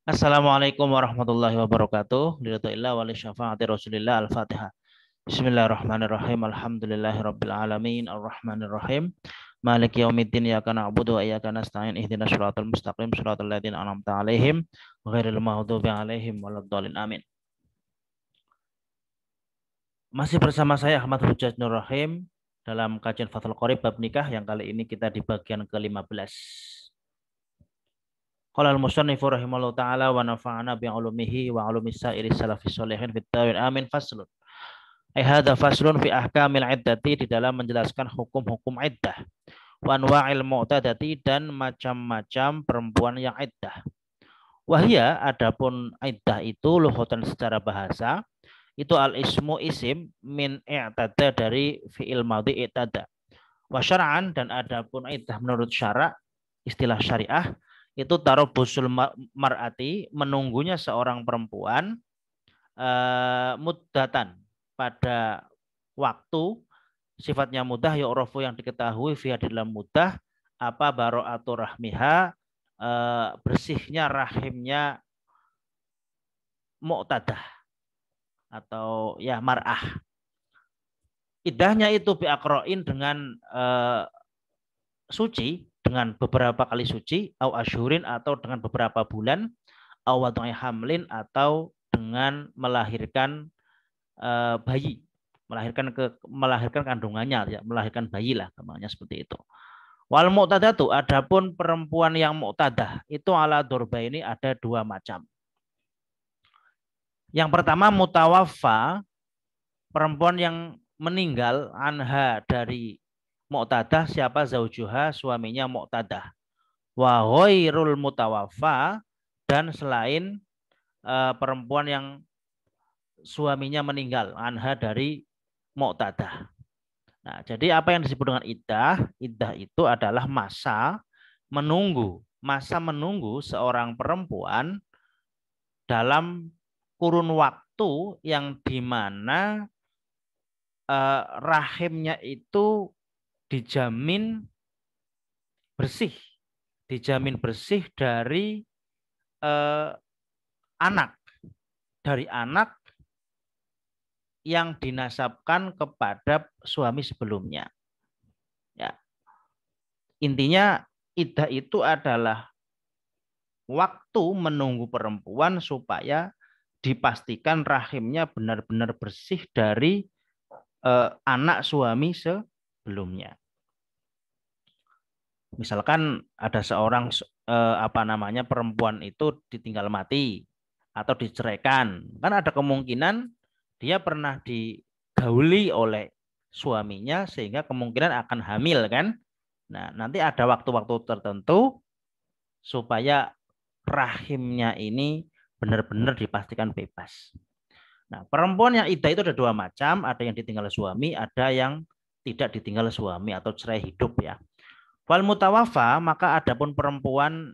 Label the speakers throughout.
Speaker 1: Assalamualaikum warahmatullahi wabarakatuh. Lillahi wa li syafaati Rasulillah Al-Fatihah. Bismillahirrahmanirrahim. Alhamdulillahirabbil alamin arrahmanir rahim. Maliki yaumiddin iyyaka na'budu wa iyyaka nasta'in ihdinas siratal mustaqim siratal ladzina an'amta 'alaihim ghairil maghdubi 'alaihim waladdallin. Amin. Masih bersama saya Ahmad Hujjaj Nur Rahim dalam kajian Fathul Qorib bab nikah yang kali ini kita di bagian ke-15. Qala al-musannifu rahimallahu taala wa nafa'ana bi ulumihi wa ulumi sa'iri salafis sholihin fit tawil amin faslun. Hadza faslun fi ahkamil iddati, di dalam menjelaskan hukum-hukum iddah. Wa anwa'il mu'tadati, dan macam-macam perempuan yang iddah. Wahia, adapun iddah itu lughatan secara bahasa itu al-ismu isim min i'tada, dari fi'il madhi i'tada. Wa syar'an, dan adapun iddah menurut syara' istilah syariah itu tarobusul mar'ati, menunggunya seorang perempuan muddatan, pada waktu sifatnya mudah, yu'rafu, yang diketahui fiha, di dalam mudah apa baro'atu rahmiha, bersihnya rahimnya mu'tadah atau ya mar'ah. Iddahnya itu bi'aqra'in, dengan suci, dengan beberapa kali suci, au asyhurin, atau dengan beberapa bulan, au wad'i hamlin, atau dengan melahirkan bayi, melahirkan kandungannya, ya, melahirkan bayi lah, gampangnya seperti itu. Wal mu'tadatu, adapun perempuan yang mu'tadah itu ala ini ada dua macam. Yang pertama mutawaffa, perempuan yang meninggal, anha, dari mu'tadah, siapa? Zaujuha, suaminya mu'tadah. Wa ghairul mutawaffa, dan selain perempuan yang suaminya meninggal, anha, dari mu'tadah. Nah, jadi apa yang disebut dengan iddah? Iddah itu adalah masa menunggu seorang perempuan dalam kurun waktu yang dimana rahimnya itu dijamin bersih, dari anak, yang dinasabkan kepada suami sebelumnya. Ya. Intinya iddah itu adalah waktu menunggu perempuan supaya dipastikan rahimnya benar-benar bersih dari anak suami sebelumnya. Misalkan ada seorang perempuan itu ditinggal mati atau diceraikan, kan ada kemungkinan dia pernah digauli oleh suaminya sehingga kemungkinan akan hamil kan. Nah, nanti ada waktu-waktu tertentu supaya rahimnya ini benar-benar dipastikan bebas. Nah, perempuan yang iddah itu ada dua macam, ada yang ditinggal suami, ada yang tidak ditinggal suami atau cerai hidup ya. Wal mutawafa, maka adapun perempuan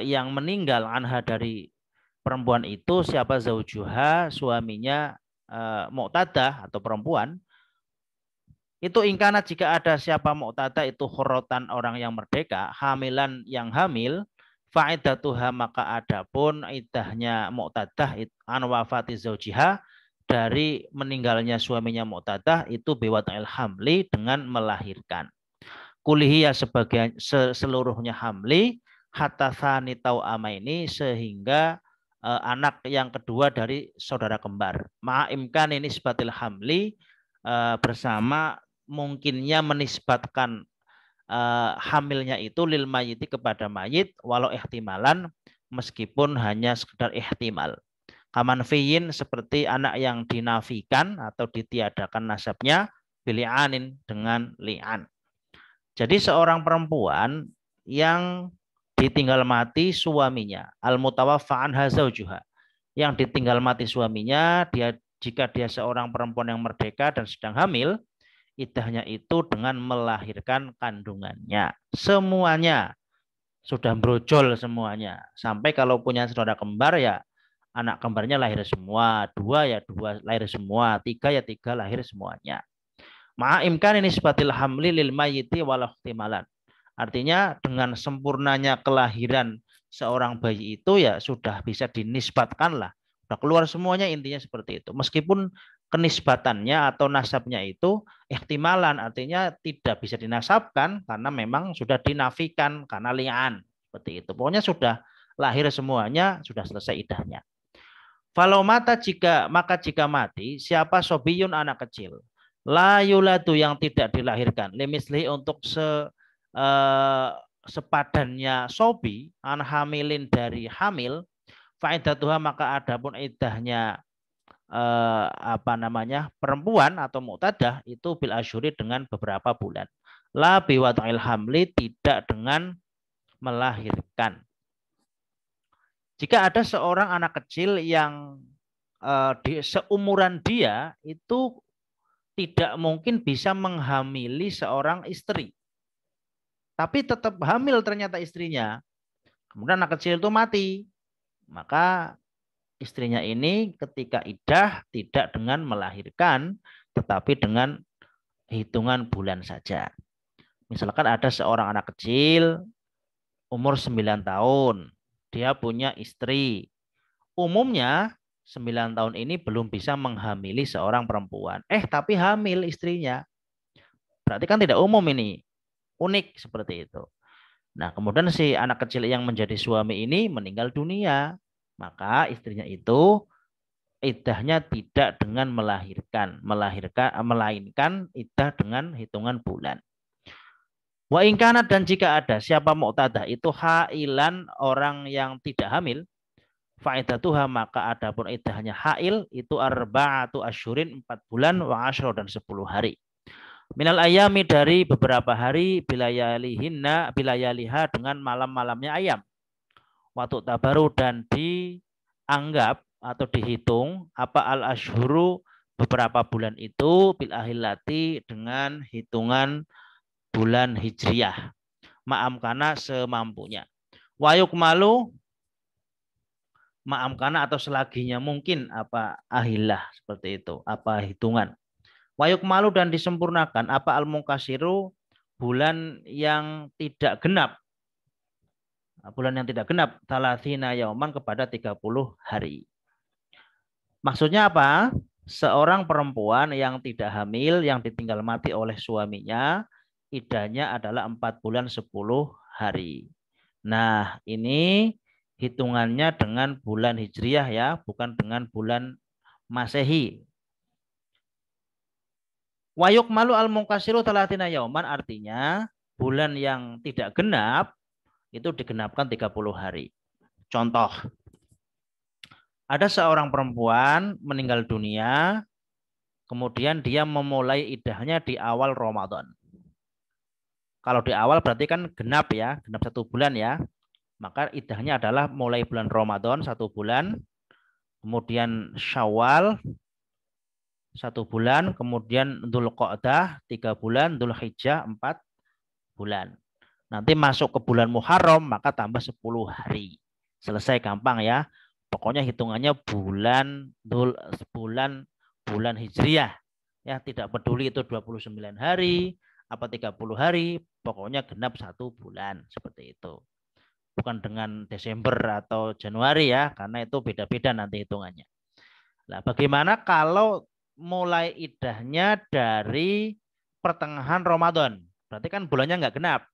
Speaker 1: yang meninggal anha, dari perempuan itu siapa? Zaujuha, suaminya mu'tadah atau perempuan. Itu ingkana, jika ada siapa mu'tadah itu khorotan, orang yang merdeka, hamilan, yang hamil, fa'idatuha, maka adapun iddahnya mu'tadah an wafati zaujiha, dari meninggalnya suaminya mu'tadah itu biwat'il hamli, dengan melahirkan. Kulihi, ya sebagian seluruhnya hamli, hatta tsani tau'amaini, sehingga anak yang kedua dari saudara kembar. Ma'imkan ini nisbatil hamli, bersama mungkinnya menisbatkan hamilnya itu lil mayiti, kepada mayit, walau ihtimalan, meskipun hanya sekedar ihtimal. Kaman fiyin, seperti anak yang dinafikan atau ditiadakan nasabnya, bili'anin, dengan li'an. Jadi seorang perempuan yang ditinggal mati suaminya, al-mutawaffa anha zaujuha, yang ditinggal mati suaminya, jika dia seorang perempuan yang merdeka dan sedang hamil, iddahnya itu dengan melahirkan kandungannya. Semuanya sudah brojol semuanya. Sampai kalau punya saudara kembar ya anak kembarnya lahir semua, dua ya dua lahir semua, tiga ya tiga lahir semuanya. Ma'imkan ini sebatil hamli lil mayiti walau ihtimalan. Artinya dengan sempurnanya kelahiran seorang bayi itu ya sudah bisa dinisbatkan lah. Sudah keluar semuanya intinya seperti itu. Meskipun kenisbatannya atau nasabnya itu ihtimalan artinya tidak bisa dinasabkan karena memang sudah dinafikan karena li'an seperti itu. Pokoknya sudah lahir semuanya, sudah selesai idahnya. Falau mata jika mati siapa sobiyun anak kecil la yuladu yang tidak dilahirkan limisli untuk sepadannya sobi an hamilin dari hamil faidatuha maka adapun idahnya perempuan atau mu'tadah itu bil asyuri dengan beberapa bulan la biwada'il hamli tidak dengan melahirkan. Jika ada seorang anak kecil yang di seumuran dia itu tidak mungkin bisa menghamili seorang istri. Tapi tetap hamil ternyata istrinya. Kemudian anak kecil itu mati. Maka istrinya ini ketika idah tidak dengan melahirkan, tetapi dengan hitungan bulan saja. Misalkan ada seorang anak kecil umur 9 tahun. Dia punya istri. Umumnya 9 tahun ini belum bisa menghamili seorang perempuan. Tapi hamil istrinya. Berarti kan tidak umum ini. Unik seperti itu. Nah, kemudian si anak kecil yang menjadi suami ini meninggal dunia. Maka istrinya itu iddahnya tidak dengan melainkan iddah dengan hitungan bulan. Wa ingkana dan jika ada siapa mu'tadah itu hailan orang yang tidak hamil, faidatuha maka adapun iddahnya hail itu arba'atu asyurin 4 bulan wa asyra dan 10 hari. Minal ayami dari beberapa hari bilayaliha dengan malam-malamnya ayam. Waktu tabaru dan dianggap atau dihitung apa al ashuru beberapa bulan itu bil ahillati dengan hitungan bulan hijriyah. Ma'amkana semampunya. Wayuk malu ma'amkana atau selaginya mungkin apa ahillah seperti itu, apa hitungan. Wayuk malu dan disempurnakan apa al-mungkasiru bulan yang tidak genap. Bulan yang tidak genap talathina yauman kepada 30 hari. Maksudnya apa? Seorang perempuan yang tidak hamil yang ditinggal mati oleh suaminya iddahnya adalah 4 bulan 10 hari. Nah, ini hitungannya dengan bulan hijriyah ya, bukan dengan bulan Masehi. Wayuk malu al mungkasiru talatina yauman artinya bulan yang tidak genap itu digenapkan 30 hari. Contoh, ada seorang perempuan meninggal dunia, kemudian dia memulai iddahnya di awal Ramadan. Kalau di awal berarti kan genap ya, genap 1 bulan ya. Maka iddahnya adalah mulai bulan Ramadan 1 bulan, kemudian Syawal 1 bulan, kemudian Dzulqa'dah 3 bulan, Dzulhijjah 4 bulan. Nanti masuk ke bulan Muharram maka tambah 10 hari. Selesai gampang ya. Pokoknya hitungannya bulan Hijriyah. Ya, tidak peduli itu 29 hari, apa 30 hari, pokoknya genap 1 bulan seperti itu. Bukan dengan Desember atau Januari ya, karena itu beda-beda nanti hitungannya. Nah, bagaimana kalau mulai iddahnya dari pertengahan Ramadan? Berarti kan bulannya nggak genap.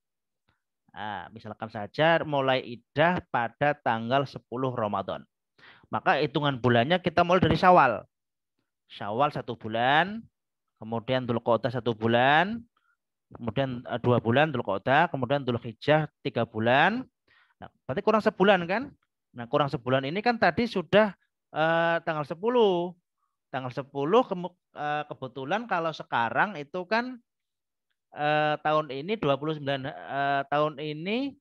Speaker 1: Nah, misalkan saja mulai iddah pada tanggal 10 Ramadan. Maka hitungan bulannya kita mulai dari Syawal. Syawal 1 bulan, kemudian Dzulqa'dah 1 bulan, kemudian 2 bulan Dzulqa'dah, kemudian Dzulhijjah 3 bulan. Nah, berarti kurang sebulan kan? Nah, kurang sebulan ini kan tadi sudah tanggal 10. Tanggal 10 kebetulan kalau sekarang itu kan tahun ini 29 tahun ini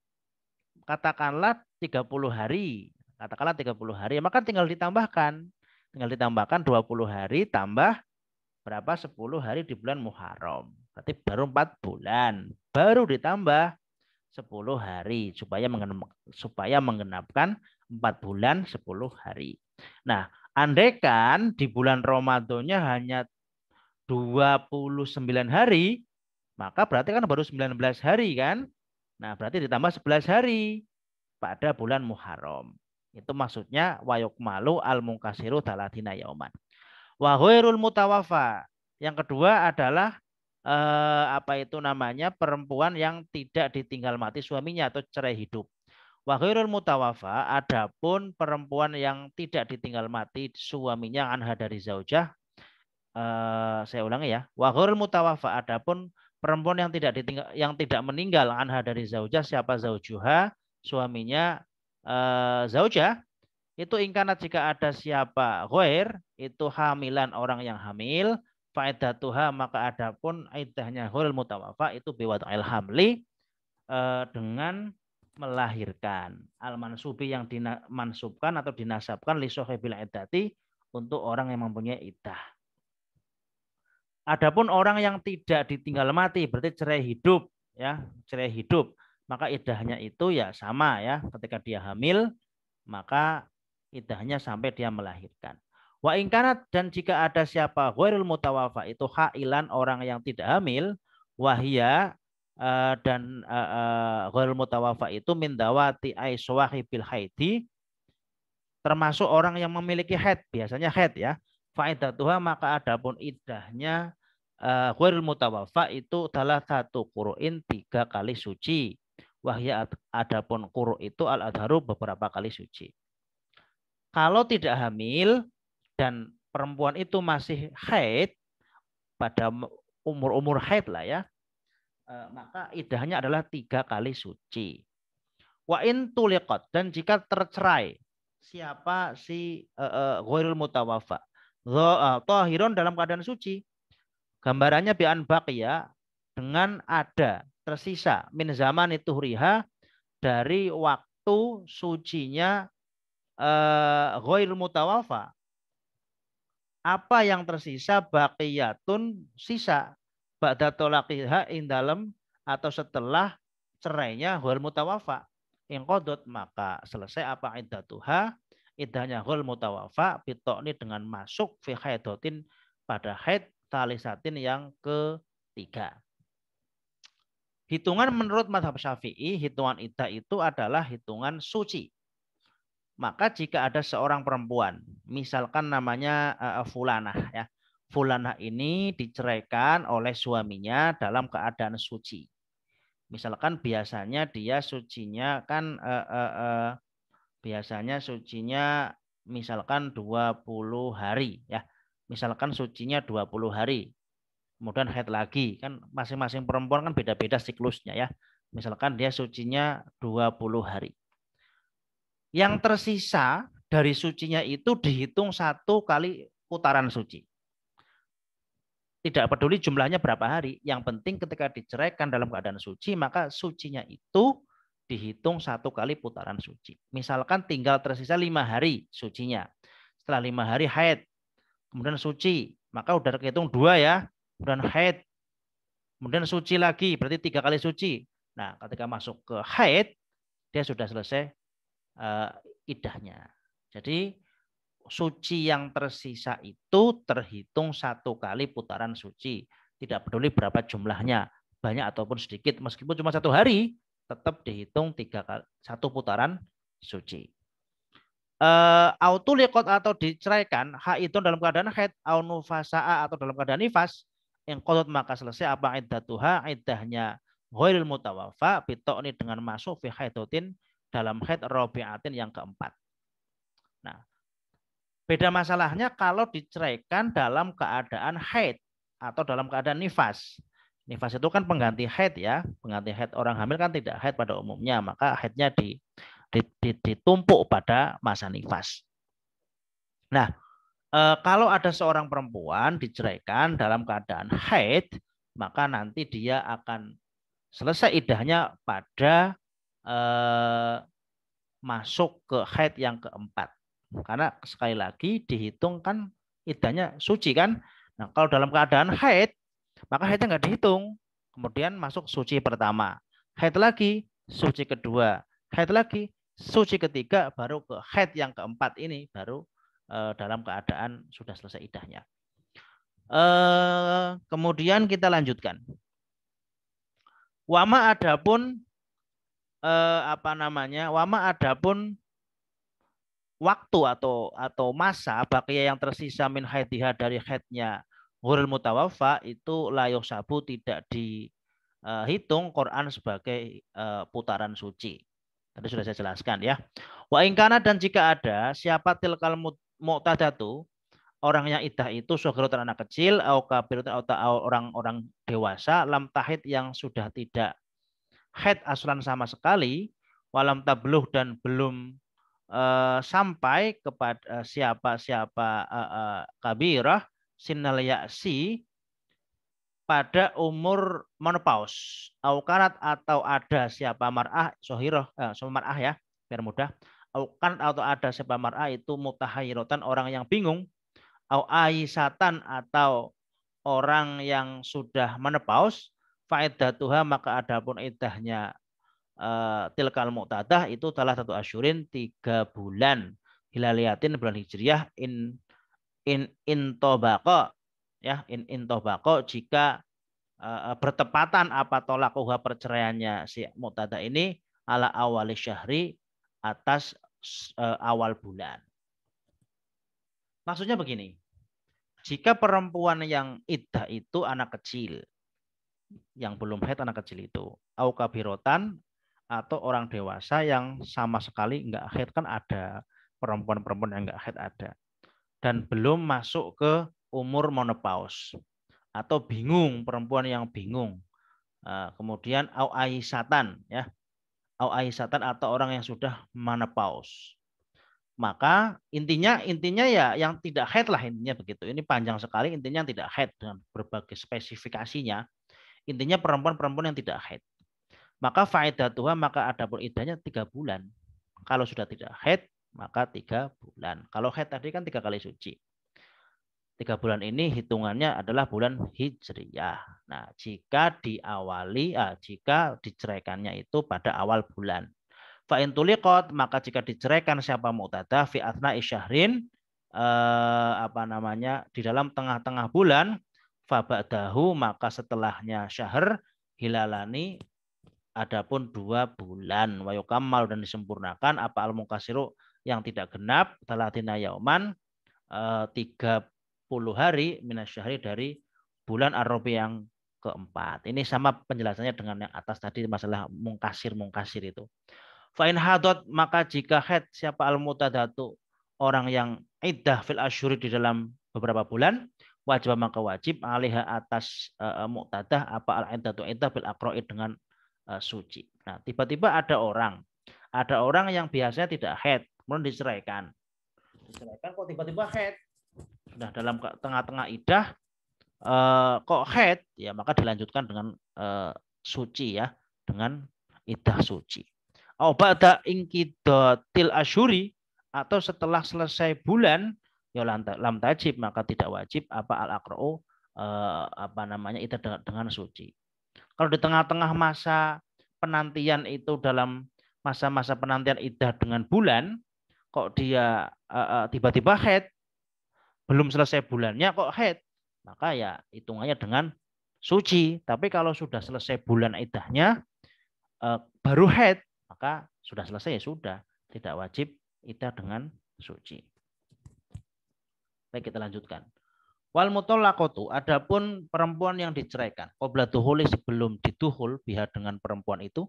Speaker 1: katakanlah 30 hari. Katakanlah 30 hari, maka tinggal ditambahkan. Tinggal ditambahkan 20 hari tambah berapa? 10 hari di bulan Muharram. Berarti baru 4 bulan. Baru ditambah 10 hari supaya menggenapkan 4 bulan 10 hari. Nah, andaikan di bulan Ramadannya hanya 29 hari, maka berarti kan baru 19 hari kan? Nah, berarti ditambah 11 hari. pada bulan Muharram. Itu maksudnya wa yukmalu al munkasiru talatina yauman. Wa ghairul mutawafa. Yang kedua adalah apa itu namanya, perempuan yang tidak ditinggal mati suaminya atau cerai hidup. Wa ghairul mutawafa, adapun perempuan yang tidak ditinggal mati suaminya anha dari zaujah, saya ulangi ya. Wa ghairul mutawafa, adapun perempuan yang tidak meninggal anha dari zaujah, siapa zaujuha, suaminya zaujah, itu ingkana jika ada siapa ghair, itu hamilan orang yang hamil, faidatuha, maka adapun iddahnya ghairul mutawafa itu biwad'il hamli, dengan melahirkan. Al-mansubi yang dimansubkan atau dinasabkan li sahibil iddati, untuk orang yang mempunyai iddah. Adapun orang yang tidak ditinggal mati berarti cerai hidup ya, cerai hidup, maka iddahnya itu ya sama ya, ketika dia hamil maka iddahnya sampai dia melahirkan. Wa ingkanat, dan jika ada siapa ghairul mutawafa itu hailan orang yang tidak hamil, wahia dan ghairul mutawafa itu min dawati aiswahibil haidi, termasuk orang yang memiliki haid, biasanya haid ya. Faidatuha, maka adapun iddahnya ghairul mutawafa itu adalah satu qur'in, 3 kali suci. Wahya, adapun quru' itu al-adharu, beberapa kali suci. Kalau tidak hamil dan perempuan itu masih haid, pada umur-umur haid lah ya, maka iddahnya adalah 3 kali suci. Wa in tuliqat, dan jika tercerai siapa si ghairul mutawafa, tahirun, dalam keadaan suci. Gambarannya bi'an baqiya, dengan ada tersisa min zaman itu riha, dari waktu sucinya ghairul mutawafa. Apa yang tersisa, baqiyatun, sisa, ba'da tolaqiha, ing dalam atau setelah cerainya ghairul mutawafa. In qadot, maka selesai apa iddatuha, iddahnya ghairul mutawafa, bitokni, dengan masuk fi haidotin, pada haid, talisatin, yang ketiga. Hitungan menurut mazhab Syafi'i, hitungan iddah itu adalah hitungan suci. Maka jika ada seorang perempuan, misalkan namanya Fulanah ya, Fulanah ini diceraikan oleh suaminya dalam keadaan suci. Misalkan biasanya dia sucinya kan biasanya sucinya misalkan 20 hari ya. Misalkan sucinya 20 hari. Kemudian haid lagi, kan masing-masing perempuan kan beda-beda siklusnya ya. Misalkan dia sucinya 20 hari. Yang tersisa dari sucinya itu dihitung 1 kali putaran suci. Tidak peduli jumlahnya berapa hari, yang penting ketika diceraikan dalam keadaan suci, maka sucinya itu dihitung 1 kali putaran suci. Misalkan tinggal tersisa 5 hari sucinya. Setelah 5 hari haid, kemudian suci, maka udah terhitung 2 ya. Kemudian haid, kemudian suci lagi, berarti 3 kali suci. Nah, ketika masuk ke haid, dia sudah selesai iddahnya. Jadi suci yang tersisa itu terhitung 1 kali putaran suci. Tidak peduli berapa jumlahnya, banyak ataupun sedikit, meskipun cuma 1 hari, tetap dihitung 3 kali 1 putaran suci. Autuliqat, atau diceraikan, haidun, dalam keadaan haid, au nufasaa, atau dalam keadaan nifas, yang qadot, maka selesai apa iddatuha, iddahnya ghairil mutawafa, bitokni, dengan masuk fi haidotin, dalam haid rabi'atin, yang keempat. Nah, beda masalahnya kalau diceraikan dalam keadaan haid atau dalam keadaan nifas. Nifas itu kan pengganti haid ya, pengganti haid. Orang hamil kan tidak haid pada umumnya, maka haidnya ditumpuk pada masa nifas. Nah, kalau ada seorang perempuan diceraikan dalam keadaan haid, maka nanti dia akan selesai iddahnya pada masuk ke haid yang keempat. Karena sekali lagi dihitung kan iddahnya suci kan. Nah, kalau dalam keadaan haid, maka haidnya nggak dihitung. Kemudian masuk suci pertama, haid lagi, suci kedua, haid lagi, suci ketiga, baru ke haid yang keempat ini baru dalam keadaan sudah selesai iddahnya. Kemudian kita lanjutkan. Wama adapun apa namanya? Wama adapun waktu atau masa baqiyah yang tersisa min haidha dari haidnya ghurul mutawaffa itu la yuhsabu tidak dihitung Quran sebagai putaran suci. Tadi sudah saya jelaskan ya. Wa ingkana dan jika ada siapa tilkal mu'tadatu orang yang iddah itu soghrotan anak kecil au kabiratan atau orang-orang dewasa lam tahid yang sudah tidak haid aslan sama sekali walam tabluh dan belum sampai kepada siapa-siapa kabirah sinnal ya'si pada umur menopause aukanat atau ada siapa mar'ah sohiroh mar'ah ya biar mudah aukanat atau ada siapa mar'ah itu mutahayyirotan orang yang bingung au aisatan atau orang yang sudah menopause faedatuha maka adapun idahnya tilkal mu'tadah itu salah satu asyurin 3 bulan hilaliyatin bulan hijriyah in tobako ya in tobako jika bertepatan apa tolakuha perceraiannya si mu'tadah ini ala awali syahri atas awal bulan. Maksudnya begini, jika perempuan yang iddah itu anak kecil yang belum haid anak kecil itu au kabirotan atau orang dewasa yang sama sekali enggak haid kan ada perempuan-perempuan yang enggak haid ada dan belum masuk ke umur menopause atau bingung perempuan yang bingung kemudian au aisatan ya au aisatan atau orang yang sudah menopause maka intinya ya yang tidak haid lah intinya begitu ini panjang sekali intinya yang tidak haid dengan berbagai spesifikasinya intinya perempuan-perempuan yang tidak haid maka faedatuha maka adapun iddahnya 3 bulan. Kalau sudah tidak haid maka 3 bulan. Kalau haid tadi kan 3 kali suci. 3 bulan ini hitungannya adalah bulan hijriyah. Nah, jika jika diceraikannya itu pada awal bulan. Fa in tuliqat maka jika diceraikan siapa mu'tadah fi athna'i syahrin di dalam tengah-tengah bulan fa ba'dahu maka setelahnya syahr hilalani adapun 2 bulan wa yukammal dan disempurnakan apa al mukasiru yang tidak genap talatina yauman 30 hari minasyahri dari bulan ar-rabi yang keempat. Ini sama penjelasannya dengan yang atas tadi masalah mungkasir itu. Fa in hadot maka jika haid siapa al mutadatu orang yang iddah fil asyhuri di dalam beberapa bulan wajib maka wajib alihah atas muqtadah apa al iddatu iddah bil aqra'i dengan suci. Nah, tiba-tiba ada orang yang biasanya tidak haid, kemudian diceraikan. Diceraikan kok tiba-tiba haid. Sudah dalam tengah-tengah iddah kok haid, ya maka dilanjutkan dengan suci ya, dengan iddah suci. Au ba'da inqidatil asyuri atau setelah selesai bulan ya lam tajib maka tidak wajib apa al aqra'u iddah dengan suci. Kalau di tengah-tengah masa penantian itu dalam masa-masa penantian iddah dengan bulan, kok dia tiba-tiba haid, belum selesai bulannya kok haid, maka ya hitungannya dengan suci. Tapi kalau sudah selesai bulan iddahnya, baru haid, maka sudah selesai ya sudah, tidak wajib iddah dengan suci. Baik, kita lanjutkan. Wal mutallaqatu adapun perempuan yang diceraikan qabla duhuli sebelum diduhul biha dengan perempuan itu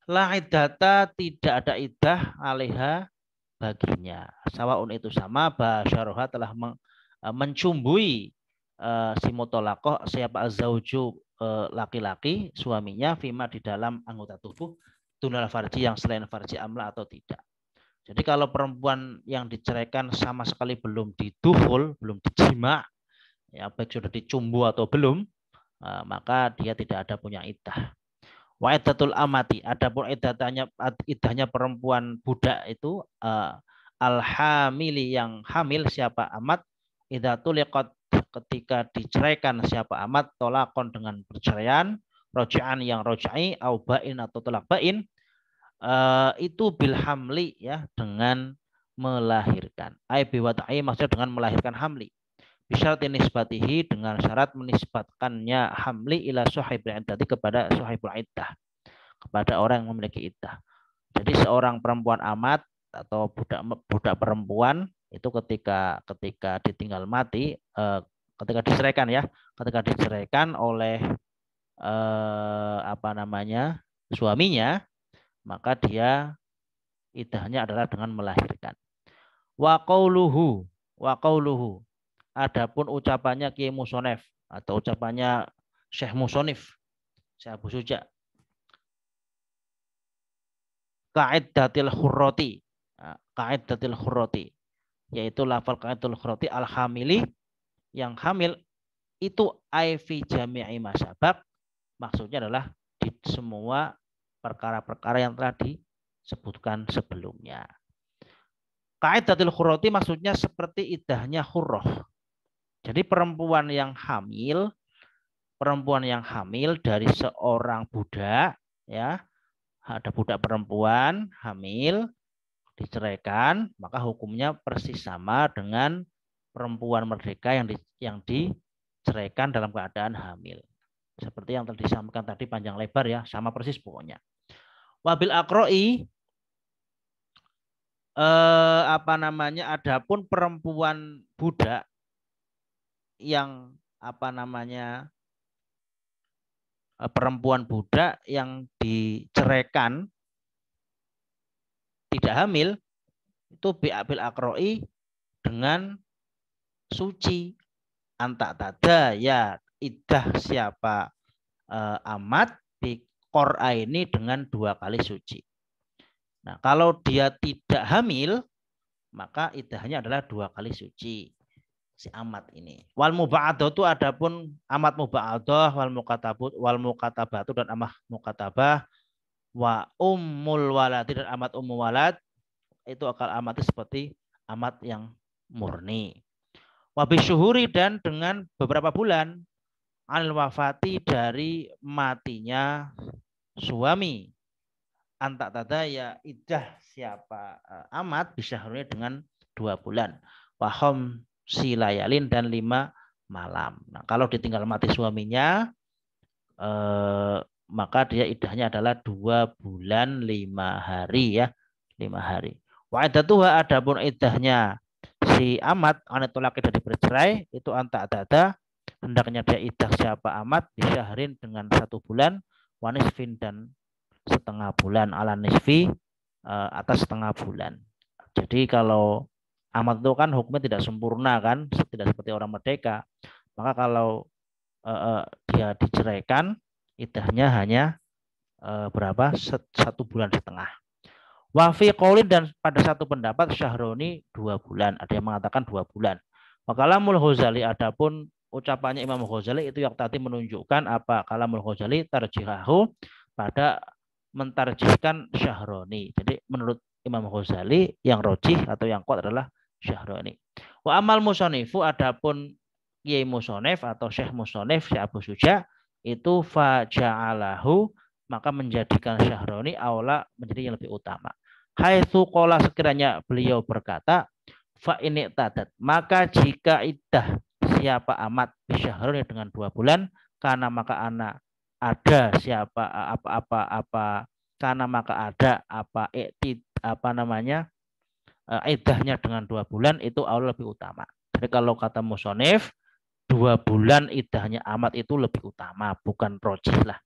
Speaker 1: la iddata tidak ada iddah alaiha baginya. Sawaun itu sama basyaroha telah mencumbui si mutallaqah siapa azauju laki-laki suaminya fima di dalam anggota tubuh dunal farji yang selain farji amla atau tidak. Jadi kalau perempuan yang diceraikan sama sekali belum diduhul, belum dijima ya baik sudah dicumbu atau belum maka dia tidak ada punya iddah. Wa iddatul amati adapun iddahnya perempuan budak itu al-hamili yang hamil siapa amat idzatul liqat ketika diceraikan siapa amat tolakon dengan perceraian roja'an yang roja'i au bain atau tolak bain itu bil hamli ya dengan melahirkan ai biwata'i maksudnya dengan melahirkan hamli bisyarat nisbatihi dengan syarat menisbatkannya hamli ila sahibul iddati kepada sahibul iddah. kepada orang yang memiliki iddah. Jadi seorang perempuan amat atau budak perempuan itu ketika ditinggal mati, ketika diceraikan ya, ketika diceraikan oleh suaminya, maka dia iddahnya adalah dengan melahirkan. Wa qauluhu, wa qauluhu. Adapun ucapannya Kiai Musonef atau ucapannya Syekh Musonif, Syekh Abu Suja, ka'iddatil khurrati, ka'iddatil khurrati, yaitu lafal ka'iddatil khurrati al-hamili, yang hamil itu aifi jami'i masabak, maksudnya adalah di semua perkara-perkara yang telah disebutkan sebelumnya. Ka'iddatil khurrati maksudnya seperti iddahnya khurroh. Jadi perempuan yang hamil dari seorang budak, ya, ada budak perempuan hamil diceraikan, maka hukumnya persis sama dengan perempuan merdeka yang diceraikan dalam keadaan hamil. Seperti yang tadi disampaikan tadi panjang lebar ya, sama persis pokoknya. Wabil akroi, adapun perempuan budak yang perempuan budak yang diceraikan tidak hamil, itu bi'abil akroi dengan suci. Antak tada ya iddah siapa amat di qur'a ini dengan 2 kali suci. Nah, kalau dia tidak hamil, maka iddahnya adalah 2 kali suci. Si amat ini. Wal muba'adatu adapun amat muba'adah wal mukatabatu dan amah mukatabah wa ummul waladi dan amat ummu walad itu akal amat seperti amat yang murni. Wa bisyuhuri dan dengan beberapa bulan anil wafati dari matinya suami. Antak tada ya iddah siapa amat bisyahurnya dengan 2 bulan. Wahom silayalin dan 5 malam. Nah, kalau ditinggal mati suaminya, maka dia iddahnya adalah 2 bulan 5 hari ya, 5 hari. Wa iddatuha adapun iddahnya si amat anatulaki dari bercerai itu antak dada, hendaknya dia iddah siapa amat bisyahrin dengan 1 bulan, wanisfin dan setengah bulan ala nisfi atas setengah bulan. Jadi kalau amat itu kan hukumnya tidak sempurna kan, tidak seperti orang merdeka. Maka kalau dia diceraikan, iddahnya hanya berapa? 1 bulan setengah. Wafi qaulin dan pada satu pendapat syahroni 2 bulan. Ada yang mengatakan 2 bulan. Kalamul Ghazali adapun ucapannya Imam Ghazali itu yang tadi menunjukkan apa kalamul Ghazali tarjihahu pada mentarjihkan syahroni. Jadi menurut Imam Ghazali yang rojih atau yang kuat adalah syahroni. Wa amal musonifu adapun Kiai Musonef atau Syekh Musonef Syekh Abu Suja itu faja'alahu maka menjadikan syahroni aula menjadi yang lebih utama. Haitsu qala sekiranya beliau berkata fa ini tadat maka jika iddah siapa amat bisyahroni dengan 2 bulan karena maka anak ada siapa apa karena maka ada iddahnya dengan 2 bulan itu aula lebih utama. Jadi kalau kata musonef 2 bulan iddahnya amat itu lebih utama, bukan rojih lah.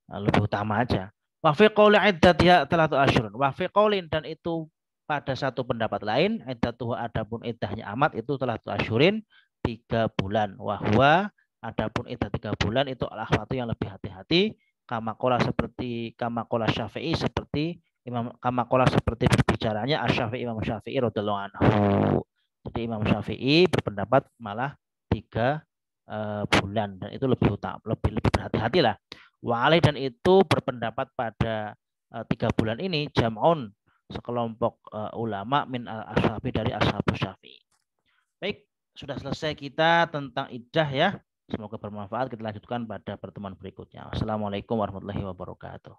Speaker 1: Lebih utama aja. Wa fi qouli iddatiha 3 asyhurun. Wa fi qaulin dan itu pada satu pendapat lain iddatuhu adapun iddahnya amat itu 3 asyhurin 3 bulan. Wa huwa adapun iddah 3 bulan itu al-akhwatu yang lebih hati-hati kama qala Syafi'i seperti seperti berbicaranya Asy-Syafi'i Imam Syafi'i radhiyallahu anhu. Jadi Imam Syafi'i berpendapat malah 3 bulan dan itu lebih utama, lebih berhati-hati lah. Wa alaih dan itu berpendapat pada 3 bulan ini jam'un sekelompok ulama min al-Syafi'i dari Ashabus Syafi'i. Baik, sudah selesai kita tentang iddah ya. Semoga bermanfaat. Kita lanjutkan pada pertemuan berikutnya. Assalamualaikum warahmatullahi wabarakatuh.